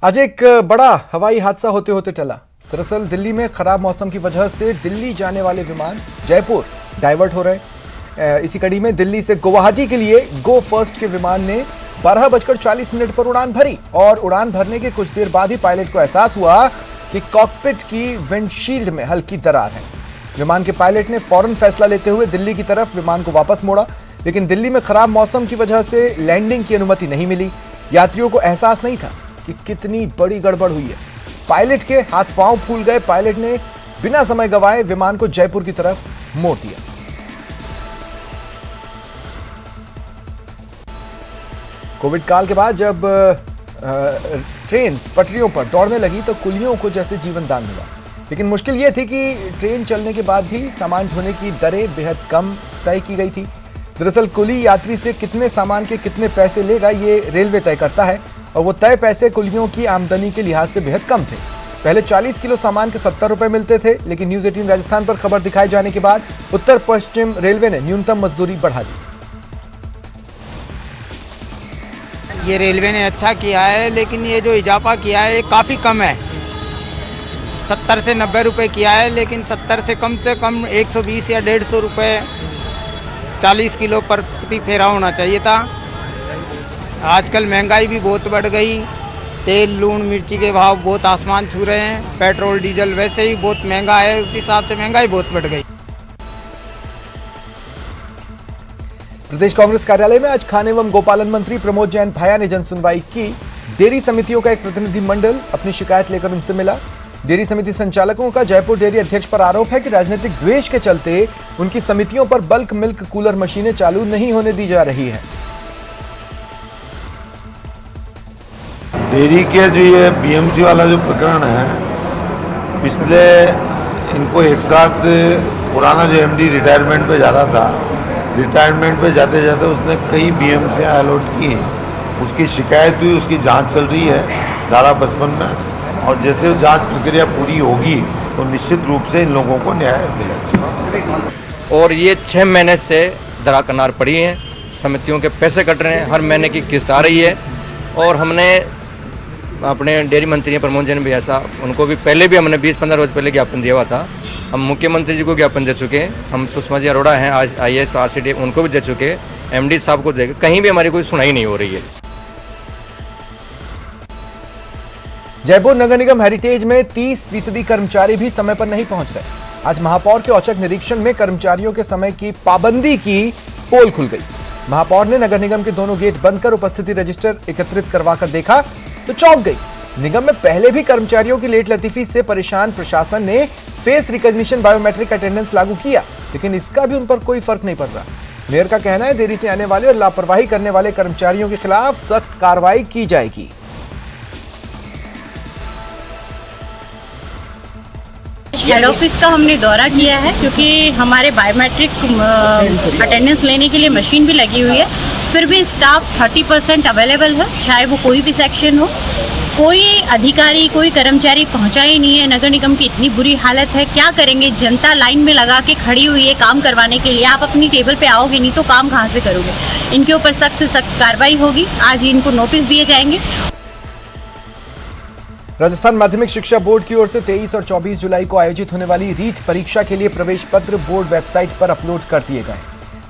आज एक बड़ा हवाई हादसा होते होते टला। दरअसल दिल्ली में खराब मौसम की वजह से दिल्ली जाने वाले विमान जयपुर डाइवर्ट हो रहे। इसी कड़ी में दिल्ली से गुवाहाटी के लिए गो फर्स्ट के विमान ने 12:40 पर उड़ान भरी और उड़ान भरने के कुछ देर बाद ही पायलट को एहसास हुआ कि कॉकपिट की विंडशील्ड में हल्की दरार है। विमान के पायलट ने फौरन फैसला लेते हुए दिल्ली की तरफ विमान को वापस मोड़ा, लेकिन दिल्ली में खराब मौसम की वजह से लैंडिंग की अनुमति नहीं मिली। यात्रियों को एहसास नहीं था कि कितनी बड़ी गड़बड़ हुई है। पायलट के हाथ पांव फूल गए। पायलट ने बिना समय गंवाए विमान को जयपुर की तरफ मोड़ दिया। कोविड काल के बाद जब ट्रेन पटरियों पर दौड़ने लगी तो कुलियों को जैसे जीवन दान मिला, लेकिन मुश्किल यह थी कि ट्रेन चलने के बाद भी सामान ढोने की दरें बेहद कम तय की गई थी। दरअसल कुली यात्री से कितने सामान के कितने पैसे लेगा ये रेलवे तय करता है और वो तय पैसे कुलियों की आमदनी के लिहाज से बेहद कम थे। पहले 40 किलो सामान के 70 रुपए मिलते थे, लेकिन न्यूज 18 राजस्थान पर खबर दिखाए जाने के बाद उत्तर पश्चिम रेलवे ने न्यूनतम मजदूरी बढ़ा दी। ये रेलवे ने अच्छा किया है, लेकिन ये जो इजाफा किया है ये काफ़ी कम है। 70 से 90 रुपए किया है, लेकिन 70 से कम 120 या 150 रुपए 40 किलो पर प्रति फेरा होना चाहिए था। आजकल महंगाई भी बहुत बढ़ गई। तेल, लून, मिर्ची के भाव बहुत आसमान छू रहे हैं। पेट्रोल, डीजल वैसे ही बहुत महंगा है, उस हिसाब से महंगाई बहुत बढ़ गई। प्रदेश कांग्रेस कार्यालय में आज खान एवं गोपालन मंत्री प्रमोद जैन भाया ने जन सुनवाई की। डेयरी समितियों का एक प्रतिनिधिमंडल अपनी शिकायत लेकर उनसे मिला। डेयरी समिति संचालकों का जयपुर डेयरी अध्यक्ष पर आरोप है कि राजनीतिक द्वेष के चलते उनकी समितियों पर बल्क मिल्क कूलर मशीनें चालू नहीं होने दी जा रही है। डेयरी के जो ये बीएमसी वाला जो प्रकरण है, पिछले इनको एक साथ पुराना जो एमडी रिटायरमेंट पे जा रहा था, रिटायरमेंट पे जाते जाते उसने कई बीएमसी अलॉट की। उसकी शिकायत हुई, उसकी जांच चल रही है धारा 55 में, और जैसे वो जांच प्रक्रिया पूरी होगी तो निश्चित रूप से इन लोगों को न्याय मिलेगा। और ये 6 महीने से दराकनार पड़ी हैं, समितियों के पैसे कट रहे हैं, हर महीने की किस्त आ रही है। और हमने अपने डेयरी मंत्री प्रमोद जैन भी ऐसा, उनको भी पहले भी हमने 20-15 रोज पहले ज्ञापन दिया हुआ था। हम मुख्यमंत्री जी को ज्ञापन दे चुके हैं, हम सुषमा जी अरोड़ा हैं आज IAS RCD, उनको भी दे चुके, MD साहब को दे, कहीं भी हमारी कोई सुनाई नहीं हो रही है। जयपुर नगर निगम हेरिटेज में 30% कर्मचारी भी समय पर नहीं पहुंच रहे। आज महापौर के औचक निरीक्षण में कर्मचारियों के समय की पाबंदी की पोल खुल गई। महापौर ने नगर निगम के दोनों गेट बंद कर उपस्थिति रजिस्टर एकत्रित करवाकर देखा तो चौंक गई। निगम में पहले भी कर्मचारियों की लेट लतीफी से परेशान प्रशासन ने फेस रिकॉग्निशन बायोमेट्रिक अटेंडेंस लागू किया, लेकिन इसका भी उन पर कोई फर्क नहीं पड़ रहा। मेयर का कहना है देरी से आने वाले और लापरवाही करने वाले कर्मचारियों के खिलाफ सख्त कार्रवाई की जाएगी। हेड ऑफिस का हमने दौरा किया है, क्योंकि हमारे बायोमेट्रिक अटेंडेंस लेने के लिए मशीन भी लगी हुई है, फिर भी स्टाफ 30% अवेलेबल है, चाहे वो कोई भी सेक्शन हो। कोई अधिकारी, कोई कर्मचारी पहुंचा ही नहीं है। नगर निगम की इतनी बुरी हालत है, क्या करेंगे? जनता लाइन में लगा के खड़ी हुई है काम करवाने के लिए। आप अपनी टेबल पे आओगे नहीं तो काम कहाँ से करोगे? इनके ऊपर सख्त से सख्त कार्रवाई होगी। आज इनको नोटिस दिए जाएंगे। राजस्थान माध्यमिक शिक्षा बोर्ड की ओर से 23 और 24 जुलाई को आयोजित होने वाली रीट परीक्षा के लिए प्रवेश पत्र बोर्ड वेबसाइट पर अपलोड कर दिए गए।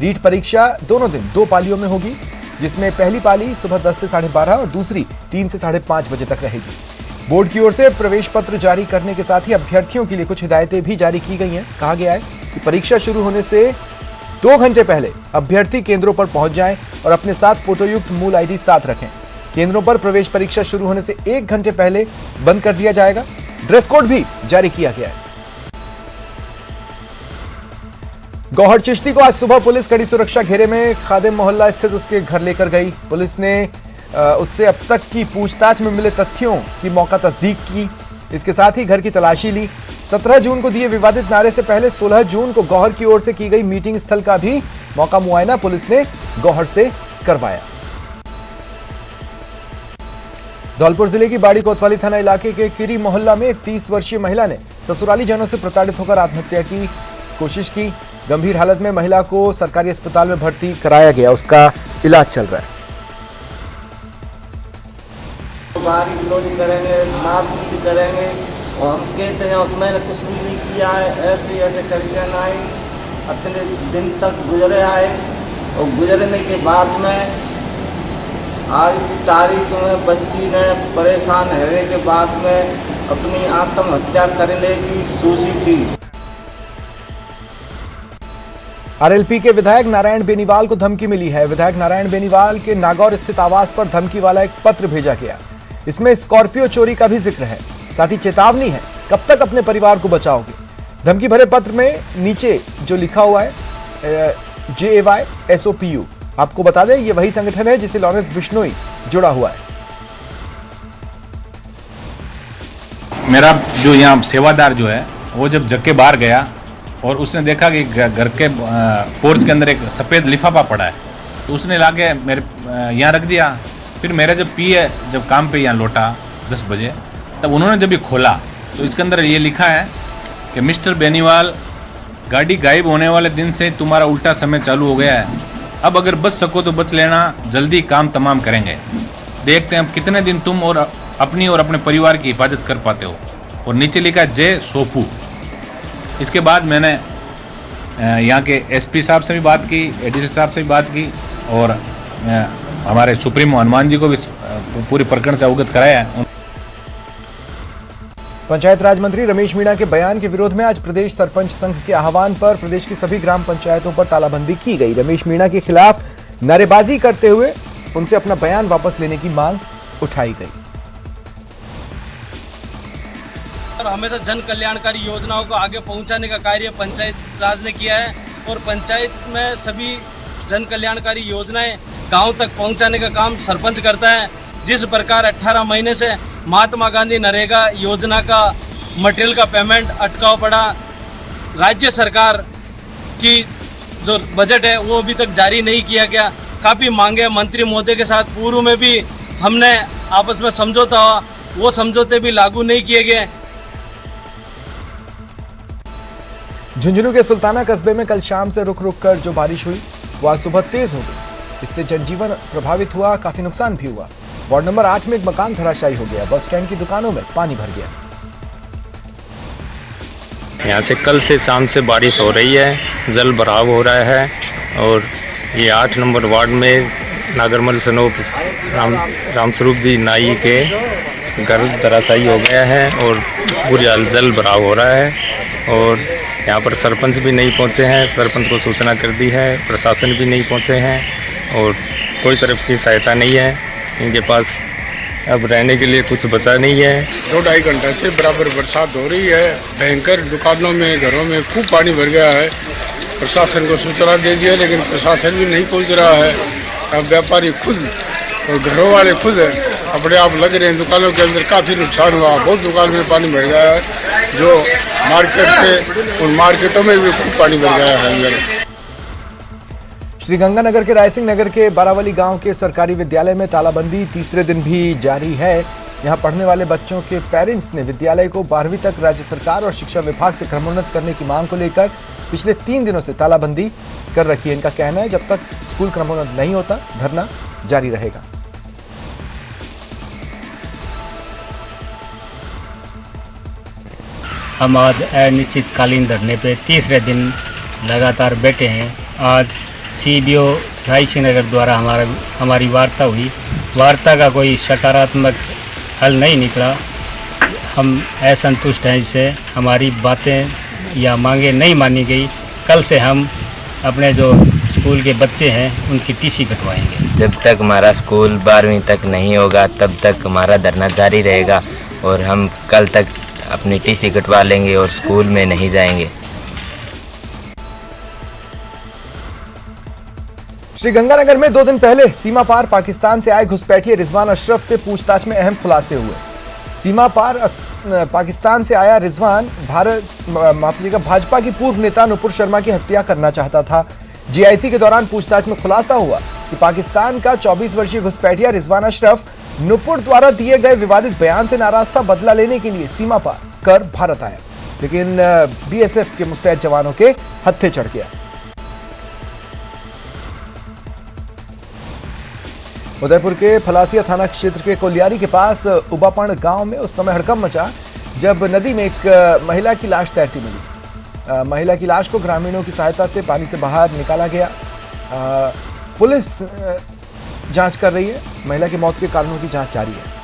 रीट परीक्षा दोनों दिन 2 पालियों में होगी, जिसमें पहली पाली सुबह 10 से 12:30 और दूसरी 3 से 5:30 बजे तक रहेगी। बोर्ड की ओर से प्रवेश पत्र जारी करने के साथ ही अभ्यर्थियों के लिए कुछ हिदायतें भी जारी की गई हैं। कहा गया है कि परीक्षा शुरू होने से 2 घंटे पहले अभ्यर्थी केंद्रों पर पहुंच जाएं और अपने साथ फोटोयुक्त मूल ID साथ रखें। केंद्रों पर प्रवेश परीक्षा शुरू होने से 1 घंटे पहले बंद कर दिया जाएगा। ड्रेस कोड भी जारी किया गया है। गौहर चिश्ती को आज सुबह पुलिस कड़ी सुरक्षा घेरे में खादिम मोहल्ला स्थित उसके घर लेकर गई। पुलिस ने उससे अब तक की पूछताछ में मिले तथ्यों की मौका तस्दीक की। इसके साथ ही घर की तलाशी ली। 17 जून को दिए विवादित नारे से पहले 16 जून को गौहर की ओर से की गई मीटिंग स्थल का भी मौका मुआयना पुलिस ने गौहर से करवाया। धौलपुर जिले की बाड़ी कोतवाली थाना इलाके के किरी मोहल्ला में एक 30 वर्षीय महिला ने ससुराली जनों से प्रताड़ित होकर आत्महत्या की कोशिश की। गंभीर हालत में महिला को सरकारी अस्पताल में भर्ती कराया गया, उसका इलाज चल रहा है। बाहरी विरोधी करेंगे, नापी करेंगे और हम कहते हैं और मैंने कुछ भी नहीं किया है, ऐसे ऐसे करके ना आए, इतने दिन तक गुजरे आए और गुजरने के बाद में आज की तारीख में बच्ची ने परेशान होने के बाद में अपनी आत्महत्या करने की सोची थी। आरएलपी के विधायक नारायण बेनीवाल को धमकी मिली है। विधायक नारायण बेनीवाल के नागौर स्थित आवास पर धमकी वाला एक पत्र भेजा गया। इसमें स्कॉर्पियो चोरी का भी जिक्र है, साथ ही चेतावनी है, कब तक अपने परिवार को बचाओगे। धमकी भरे पत्र में नीचे जो लिखा हुआ है JAY SOPU, आपको बता दें ये वही संगठन है जिसे लॉरेंस बिश्नोई जुड़ा हुआ है। मेरा जो यहाँ सेवादार जो है वो जब जग के बाहर गया और उसने देखा कि घर के पोर्च के अंदर एक सफ़ेद लिफाफा पड़ा है, तो उसने लाके मेरे यहाँ रख दिया। फिर मेरा जब पीए जब काम पे यहाँ लौटा 10 बजे, तब उन्होंने जब ये खोला तो इसके अंदर ये लिखा है कि मिस्टर बेनीवाल, गाड़ी गायब होने वाले दिन से तुम्हारा उल्टा समय चालू हो गया है। अब अगर बच सको तो बच लेना, जल्दी काम तमाम करेंगे। देखते हैं अब कितने दिन तुम और अपनी और अपने परिवार की हिफाजत कर पाते हो। और नीचे लिखा है जय सोपू। इसके बाद मैंने यहाँ के SP साहब से भी बात की, ADC साहब से भी बात की और हमारे सुप्रीमो हनुमान जी को भी पूरी प्रकरण से अवगत कराया है। पंचायत राज मंत्री रमेश मीणा के बयान के विरोध में आज प्रदेश सरपंच संघ के आह्वान पर प्रदेश की सभी ग्राम पंचायतों पर तालाबंदी की गई। रमेश मीणा के खिलाफ नारेबाजी करते हुए उनसे अपना बयान वापस लेने की मांग उठाई गई। हमेशा जन कल्याणकारी योजनाओं को आगे पहुंचाने का कार्य पंचायत राज ने किया है और पंचायत में सभी जन कल्याणकारी योजनाएं गांव तक पहुंचाने का काम सरपंच करता है। जिस प्रकार 18 महीने से महात्मा गांधी नरेगा योजना का मटेरियल का पेमेंट अटकाव पड़ा, राज्य सरकार की जो बजट है वो अभी तक जारी नहीं किया गया। काफ़ी मांगे मंत्री महोदय के साथ पूर्व में भी हमने आपस में समझौता हुआ, वो समझौते भी लागू नहीं किए गए। झुंझुनू के सुल्ताना कस्बे में कल शाम से रुक रुक कर जो बारिश हुई वो आज सुबह तेज हो गई। इससे जनजीवन प्रभावित हुआ, काफी नुकसान भी हुआ। वार्ड नंबर 8 में एक मकान धराशायी हो गया। बस स्टैंड की दुकानों में पानी भर गया। यहाँ से कल से शाम से बारिश हो रही है, जल भराव हो रहा है और ये 8 नंबर वार्ड में नागरमल सनोप रामस्वरूप जी नाई के घर धराशायी हो गया है और पूरी जल भराव हो रहा है। और यहाँ पर सरपंच भी नहीं पहुँचे हैं, सरपंच को सूचना कर दी है, प्रशासन भी नहीं पहुँचे हैं और कोई तरफ की सहायता नहीं है। इनके पास अब रहने के लिए कुछ बचा नहीं है। 2-2.5 घंटे से बराबर बरसात हो रही है। भयंकर दुकानों में, घरों में खूब पानी भर गया है। प्रशासन को सूचना दे दिया लेकिन प्रशासन भी नहीं पहुंच रहा है। अब व्यापारी खुद और घरों वाले खुद अपने आप लग रहे हैं। दुकानों के अंदर काफ़ी नुकसान हुआ, बहुत दुकान में पानी भर गया है। जो मार्केट से उन मार्केटों में भी खूब पानी भर गया है अंदर। श्रीगंगानगर के रायसिंह नगर के बारावली गांव के सरकारी विद्यालय में तालाबंदी तीसरे दिन भी जारी है। यहां पढ़ने वाले बच्चों के पेरेंट्स ने विद्यालय को 12वीं तक राज्य सरकार और शिक्षा विभाग से क्रमोन्नत करने की मांग को लेकर पिछले 3 दिनों से तालाबंदी कर रखी है। इनका कहना है जब तक स्कूल क्रमोन्नत नहीं होता धरना जारी रहेगा। हम आज अनिश्चितकालीन धरने पे तीसरे दिन लगातार बैठे हैं। आज CBO रायसिंह नगर द्वारा हमारी वार्ता हुई। वार्ता का कोई सकारात्मक हल नहीं निकला। हम असंतुष्ट हैं, इससे हमारी बातें या मांगे नहीं मानी गई। कल से हम अपने जो स्कूल के बच्चे हैं उनकी TC कटवाएंगे। जब तक हमारा स्कूल 12वीं तक नहीं होगा तब तक हमारा धरना जारी रहेगा और हम कल तक अपनी TC कटवा लेंगे और स्कूल में नहीं जाएंगे। श्रीगंगानगर में 2 दिन पहले सीमा पार पाकिस्तान से आए घुसपैठिए रिजवान अशरफ से पूछताछ में अहम खुलासे हुए। सीमा पार पाकिस्तान से आया रिजवान भाजपा की पूर्व नेता नुपुर शर्मा की हत्या करना चाहता था। GIC के दौरान पूछताछ में खुलासा हुआ कि पाकिस्तान का 24 वर्षीय घुसपैठिया रिजवान अशरफ नुपुर द्वारा दिए गए विवादित बयान से नाराज था। बदला लेने के लिए सीमा पार कर भारत आया, लेकिन BSF के मुस्तैद जवानों के हत्थे चढ़ गया। उदयपुर के फलासिया थाना क्षेत्र के कोलियारी के पास उबापण गांव में उस समय हड़कंप मचा जब नदी में एक महिला की लाश तैरती मिली। महिला की लाश को ग्रामीणों की सहायता से पानी से बाहर निकाला गया। पुलिस जांच कर रही है। महिला की मौत के कारणों की जांच जारी है।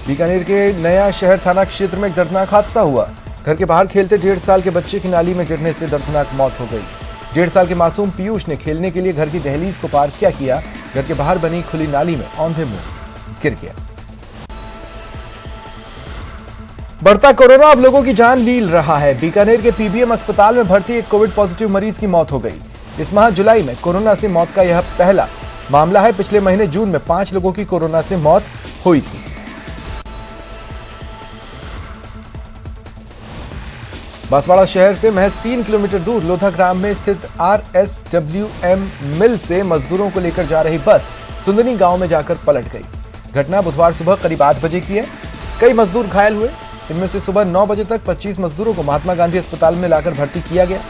बीकानेर के नया शहर थाना क्षेत्र में एक दर्दनाक हादसा हुआ। घर के बाहर खेलते 1.5 साल के बच्चे की नाली में गिरने से दर्दनाक मौत हो गई। 1.5 साल के मासूम पीयूष ने खेलने के लिए घर की दहलीज को पार क्या किया, घर के बाहर बनी खुली नाली में औंधे मुंह गिर गया। बढ़ता कोरोना अब लोगों की जान लील रहा है। बीकानेर के पीबीएम अस्पताल में भर्ती एक कोविड पॉजिटिव मरीज की मौत हो गई। इस माह जुलाई में कोरोना से मौत का यह पहला मामला है। पिछले महीने जून में 5 लोगों की कोरोना से मौत हुई थी। बांसवाड़ा शहर से महज 3 किलोमीटर दूर लोधा ग्राम में स्थित RSWM मिल से मजदूरों को लेकर जा रही बस सुंदनी गांव में जाकर पलट गई। घटना बुधवार सुबह करीब 8 बजे की है। कई मजदूर घायल हुए। इनमें से सुबह 9 बजे तक 25 मजदूरों को महात्मा गांधी अस्पताल में लाकर भर्ती किया गया।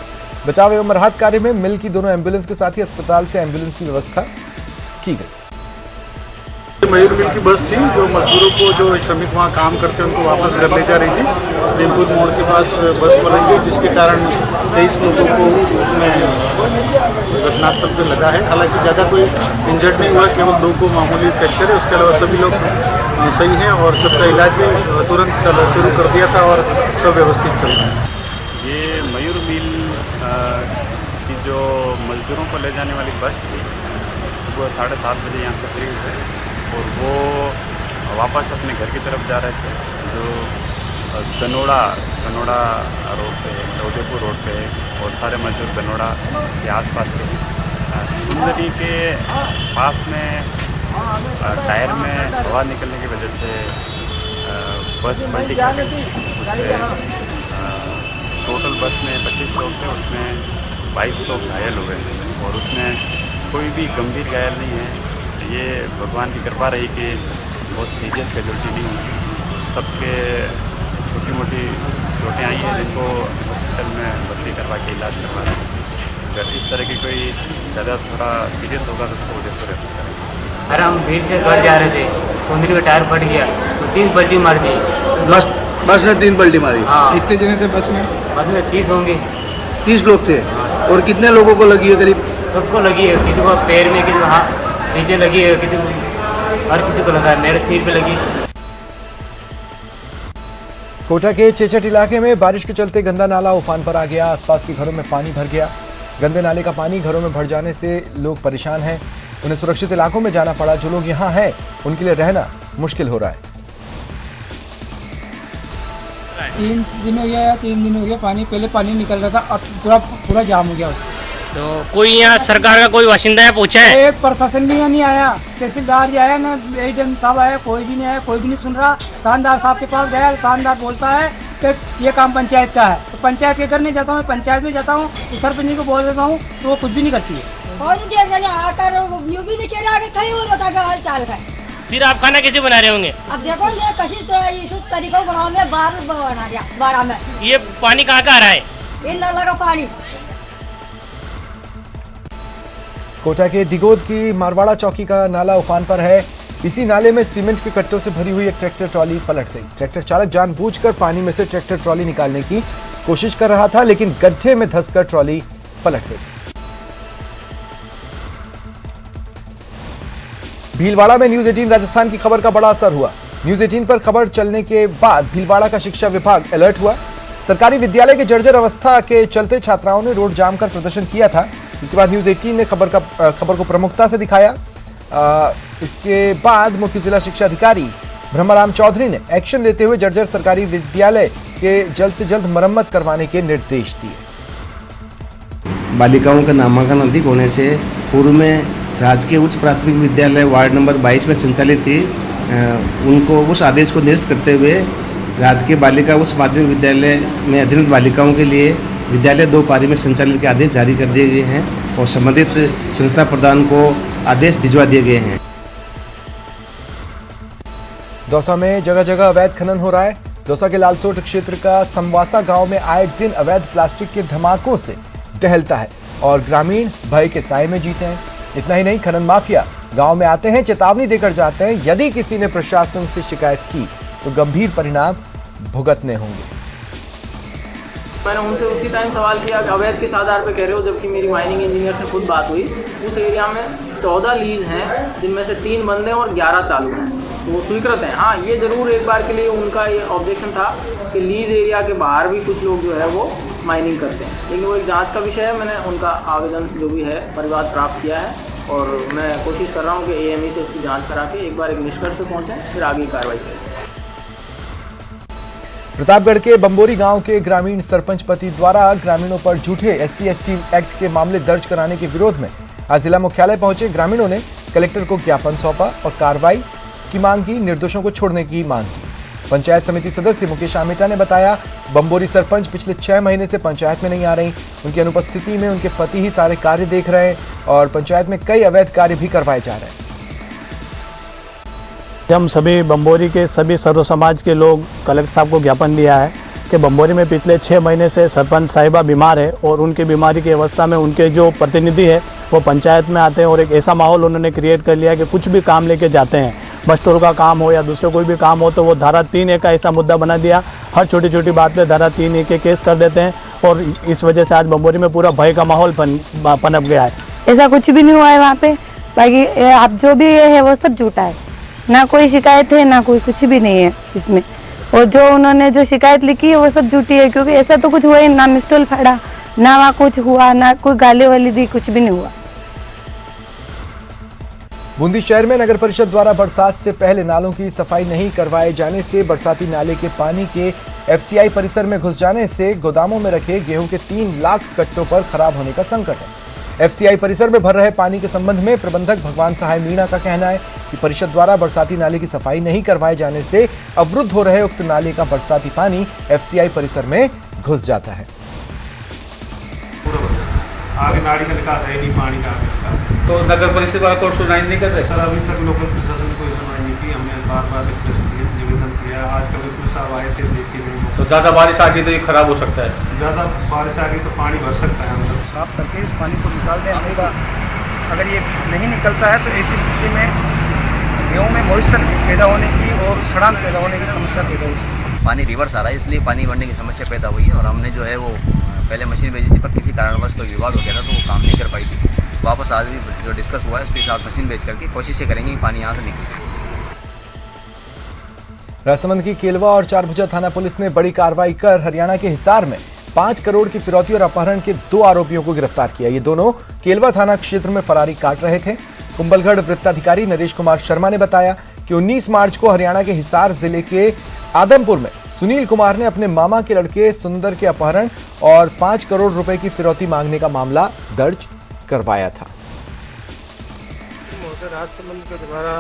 बचाव एवं राहत कार्य में मिल की दोनों एम्बुलेंस के साथ ही अस्पताल से एम्बुलेंस की व्यवस्था की गई। मयूर मिल की बस थी जो मजदूरों को, जो श्रमिक वहाँ काम करते हैं, उनको वापस घर ले जा रही थी। रेमपुर मोड़ के पास बस पलट गई, जिसके कारण 23 लोगों को उसमें घटनास्थल पर लगा है। हालांकि ज़्यादा कोई इंजर्ड नहीं हुआ, केवल 2 को मामूली फ्रैक्चर है। उसके अलावा सभी लोग सही हैं और सबका इलाज भी तुरंत शुरू कर दिया था और सब व्यवस्थित चल रहा है। ये मयूर मिल की जो मजदूरों को ले जाने वाली बस थी, सुबह 7:30 बजे यहाँ से फ्री हुई और वो वापस अपने घर की तरफ जा रहे थे, जो धनोड़ा रोड पे, उदयपुर रोड पे, और सारे मजदूर धनोड़ा के आसपास के सुंदरी के पास में टायर में हवा निकलने की वजह से बस पलटी कर गई। उससे टोटल बस में 25 लोग थे, उसमें 22 लोग घायल हो गए और उसमें कोई भी गंभीर घायल नहीं है। ये भगवान की कृपा रही कि बहुत सीरियस कैजुअल्टी नहीं हुई। सबके छोटी मोटी चोटें आई हैं, जिनको हॉस्पिटल में भर्ती करवा के इलाज करवा रहे हैं। अगर इस तरह की कोई ज़्यादा थोड़ा सीरियस होगा तो उसको उदयपुर रेफर करेंगे। अरे हम भीड़ से घर जा रहे थे, सुंदरी में टायर फट गया तो 3 पलटी मार दी। बस ने 3 पलटी मारी। हाँ। कितने जने थे बस में? बस में 30 होंगे। 30 लोग थे। और कितने लोगों को लगी है करीब? सबको लगी है, किसी को पैर में, किसी को हाथ नीचे लगी है, किसी को, हर किसी को लगा है। मेरे सिर पे लगी। कोटा के चेचट इलाके में बारिश के चलते गंदा नाला उफान पर आ गया। आसपास के घरों में पानी भर गया। गंदे नाले का पानी घरों में भर जाने से लोग परेशान हैं। उन्हें सुरक्षित इलाकों में जाना पड़ा। जो लोग यहाँ हैं उनके लिए रहना मुश्किल हो रहा है। 3 दिन हो गया या 3 दिन हो गया पानी, पहले पानी निकल रहा था, अब पूरा जाम हो गया। तो कोई यहाँ सरकार का कोई बाशिंदा है पूछा है? एक प्रशासन भी यहाँ नहीं आया, तहसीलदार भी आया ना, एडीएम साहब आया, कोई भी नहीं आया, कोई भी नहीं सुन रहा। थानेदार साहब के पास गया, थानेदार बोलता है कि ये काम पंचायत का है, तो पंचायत के घर नहीं जाता हूँ, पंचायत में जाता हूँ तो सरपंच को बोल देता हूँ तो वो कुछ भी नहीं करती है। फिर आप खाना कैसे बना रहे होंगे? अब देखो इस तरीकों बनाओ में बार बना दिया 12 में। ये पानी कहाँ का आ रहा है? इन नाला का पानी। कोटा के दिगोद की मारवाड़ा चौकी का नाला उफान पर है। इसी नाले में सीमेंट के कट्टों से भरी हुई एक ट्रैक्टर ट्रॉली पलट गई। ट्रैक्टर चालक जानबूझकर पानी में से ट्रैक्टर ट्रॉली निकालने की कोशिश कर रहा था, लेकिन गड्ढे में धंसकर ट्रॉली पलट गई। भीलवाड़ा में न्यूज 18 राजस्थान की खबर का बड़ा असर हुआ। न्यूज 18 पर खबर चलने के बाद भीलवाड़ा का शिक्षा विभाग अलर्ट हुआ। सरकारी विद्यालय के जर्जर अवस्था के चलते छात्राओं ने रोड जाम कर प्रदर्शन किया था। इसके बाद न्यूज 18 ने खबर को प्रमुखता से दिखाया। इसके बाद मुख्य जिला शिक्षा अधिकारी ब्रह्माराम चौधरी ने एक्शन लेते हुए जर्जर सरकारी विद्यालय के जल्द से जल्द मरम्मत करवाने के निर्देश दिए। बालिकाओं का नामांकन अधिक होने से पूर्व में राजकीय उच्च प्राथमिक विद्यालय वार्ड नंबर 22 में संचालित थी, उनको उस आदेश को निरस्त करते हुए राजकीय बालिका उच्च माध्यमिक विद्यालय में अधीनस्थ बालिकाओं के लिए विद्यालय 2 पारी में संचालित के आदेश जारी कर दिए गए हैं और संबंधित संस्था प्रधान को आदेश भिजवा दिए गए हैं। दौसा में जगह जगह अवैध खनन हो रहा है। दौसा के लालसोट क्षेत्र का समवासा गांव में आए दिन अवैध प्लास्टिक के धमाकों से दहलता है। और ग्रामीण भय के साए में जीते हैं। इतना ही नहीं, खनन माफिया गांव में आते हैं, चेतावनी देकर जाते हैं, यदि किसी ने प्रशासन से शिकायत की तो गंभीर परिणाम भुगतने होंगे। मैंने उनसे उसी टाइम सवाल किया कि अवैध किस आधार पे कह रहे हो, जबकि मेरी माइनिंग इंजीनियर से खुद बात हुई। उस एरिया में 14 लीज हैं, जिनमें से 3 बंद हैं और 11 चालू हैं, तो वो स्वीकृत हैं। हाँ, ये ज़रूर एक बार के लिए उनका ये ऑब्जेक्शन था कि लीज एरिया के बाहर भी कुछ लोग जो है वो माइनिंग करते हैं, लेकिन वो एक जांच का विषय है। मैंने उनका आवेदन जो भी है परिवाद प्राप्त किया है और मैं कोशिश कर रहा हूँ कि AME से उसकी जाँच करा के एक बार एक निष्कर्ष पर पहुँचें, फिर आगे कार्रवाई करें। प्रतापगढ़ के बंबोरी गांव के ग्रामीण सरपंच पति द्वारा ग्रामीणों पर झूठे SC/ST एक्ट के मामले दर्ज कराने के विरोध में आज जिला मुख्यालय पहुंचे ग्रामीणों ने कलेक्टर को ज्ञापन सौंपा और कार्रवाई की मांग की, निर्दोषों को छोड़ने की मांग की। पंचायत समिति सदस्य मुकेश आमेटा ने बताया, बंबोरी सरपंच पिछले 6 महीने से पंचायत में नहीं आ रही। उनकी अनुपस्थिति में उनके पति ही सारे कार्य देख रहे हैं और पंचायत में कई अवैध कार्य भी करवाए जा रहे हैं। हम सभी बंबोरी के सभी सर्व समाज के लोग कलेक्टर साहब को ज्ञापन दिया है कि बंबोरी में पिछले 6 महीने से सरपंच साहिबा बीमार है और उनकी बीमारी की अवस्था में उनके जो प्रतिनिधि है वो पंचायत में आते हैं और एक ऐसा माहौल उन्होंने क्रिएट कर लिया कि कुछ भी काम लेके जाते हैं, बस स्टोर का काम हो या दूसरे कोई भी काम हो तो वो धारा 3A का ऐसा मुद्दा बना दिया। हर छोटी छोटी बात पे धारा 3A के केस कर देते हैं और इस वजह से आज बंबोरी में पूरा भय का माहौल पनप गया है। ऐसा कुछ भी नहीं हुआ है वहाँ पे, बाकी आप जो भी है वो सब झूठा है, ना कोई शिकायत है ना कोई कुछ भी नहीं है इसमें। और जो उन्होंने जो शिकायत लिखी है वो सब झूठी है, क्योंकि ऐसा तो कुछ हुआ ही ना, मिस्टोल फाड़ा ना, वहाँ कुछ हुआ ना, कोई गाली वाली दी, कुछ भी नहीं हुआ। बूंदी शहर में नगर परिषद द्वारा बरसात से पहले नालों की सफाई नहीं करवाए जाने से बरसाती नाले के पानी के FCI परिसर में घुस जाने से गोदामों में रखे गेहूं के 3 लाख कट्टों पर खराब होने का संकट है। FCI परिसर में भर रहे पानी के संबंध में प्रबंधक भगवान सहाय मीणा का कहना है कि परिषद द्वारा बरसाती नाले की सफाई नहीं करवाए जाने से अवरुद्ध हो रहे उक्त नाले का बरसाती पानी FCI परिसर में घुस जाता है। आगे नाली का निकास है नहीं, पानी का तो नगर परिषद वाला को सुनाई नहीं कर रहे सर। अभी तक लोकल प्रशासन ने कोई सुनाई नहीं की। हमने बार रिक्वेस्ट की, निवेदन किया। आज कल इसमें साहब आए थे, देख के गए। तो ज़्यादा बारिश आ गई तो ये खराब हो सकता है, ज़्यादा बारिश आ गई तो पानी भर सकता है। हम सब साफ करके इस पानी को निकाल दें। नहीं अगर ये नहीं निकलता है तो ऐसी स्थिति में गेहूँ में मॉइस्चर पैदा होने की और सड़ान पैदा होने की समस्या पैदा हो सकती है। पानी रिवर्स आ रहा है, इसलिए पानी बढ़ने की समस्या पैदा हुई है और हमने जो है वो पहले मशीन भेजी थी, पर किसी कारणवश कोई विवाद हो गया था तो वो काम नहीं कर पाई थी। वापस आज भी जो डिस्कस हुआ है उसके साथ मशीन भेज करके कोशिशें करेंगे कि पानी यहाँ से निकले। राजसमंद की केलवा और चारभुजा थाना पुलिस ने बड़ी कार्रवाई कर हरियाणा के हिसार में 5 करोड़ की फिरौती और अपहरण के 2 आरोपियों को गिरफ्तार किया। ये दोनों केलवा थाना क्षेत्र में फरारी काट रहे थे। कुंभलगढ़ वृत्ताधिकारी नरेश कुमार शर्मा ने बताया कि 19 मार्च को हरियाणा के हिसार जिले के आदमपुर में सुनील कुमार ने अपने मामा के लड़के सुंदर के अपहरण और 5 करोड़ रुपए की फिरौती मांगने का मामला दर्ज करवाया था। राजसमंद के द्वारा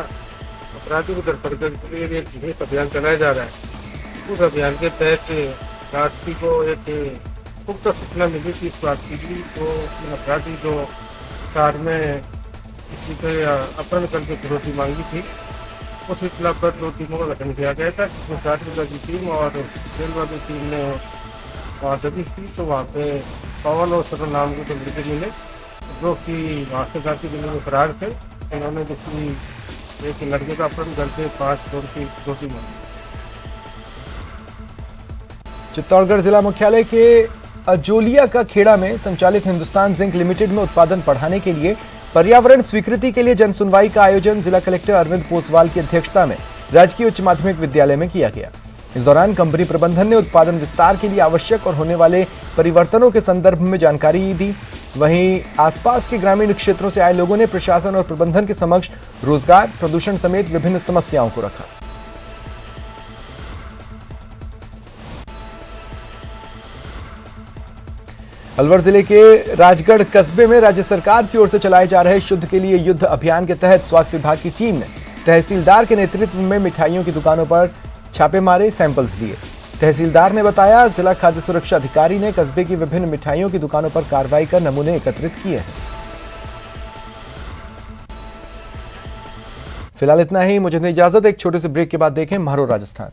अपराधियों को धरपकड़ के लिए एक विशेष अभियान चलाया जा रहा है। उस अभियान के तहत रात्रि को एक पुख्ता सूचना मिली थी इस बात की, तो अपराधी जो कार में किसी को अपहरण करके फिरौती मांगी थी, उस खिलाफ पर 2 टीमों का गठन किया गया था, जिसमें 4 की टीम और रेलवा की टीम ने वहाँ दबिश की। तो वहाँ पे पवन और सरल नाम के लड़के मिले जो कि वहाँ से जाति जिले में फरार थे। इन्होंने किसी एक लड़के का अपहरण करके 5 करोड़ की फिरौती मांगी। चित्तौड़गढ़ जिला मुख्यालय के अजोलिया का खेड़ा में संचालित हिंदुस्तान जिंक लिमिटेड में उत्पादन बढ़ाने के लिए पर्यावरण स्वीकृति के लिए जन सुनवाई का आयोजन जिला कलेक्टर अरविंद पोसवाल की अध्यक्षता में राजकीय उच्च माध्यमिक विद्यालय में किया गया। इस दौरान कंपनी प्रबंधन ने उत्पादन विस्तार के लिए आवश्यक और होने वाले परिवर्तनों के संदर्भ में जानकारी दी। वहीं आसपास के ग्रामीण क्षेत्रों से आए लोगों ने प्रशासन और प्रबंधन के समक्ष रोजगार, प्रदूषण समेत विभिन्न समस्याओं को रखा। अलवर जिले के राजगढ़ कस्बे में राज्य सरकार की ओर से चलाए जा रहे शुद्ध के लिए युद्ध अभियान के तहत स्वास्थ्य विभाग की टीम ने तहसीलदार के नेतृत्व में मिठाइयों की दुकानों पर छापे मारे, सैंपल्स लिए। तहसीलदार ने बताया, जिला खाद्य सुरक्षा अधिकारी ने कस्बे की विभिन्न मिठाइयों की दुकानों पर कार्रवाई कर नमूने एकत्रित किए हैं। फिलहाल इतना ही, मुझे इजाजत। एक छोटे से ब्रेक के बाद देखें महारो राजस्थान।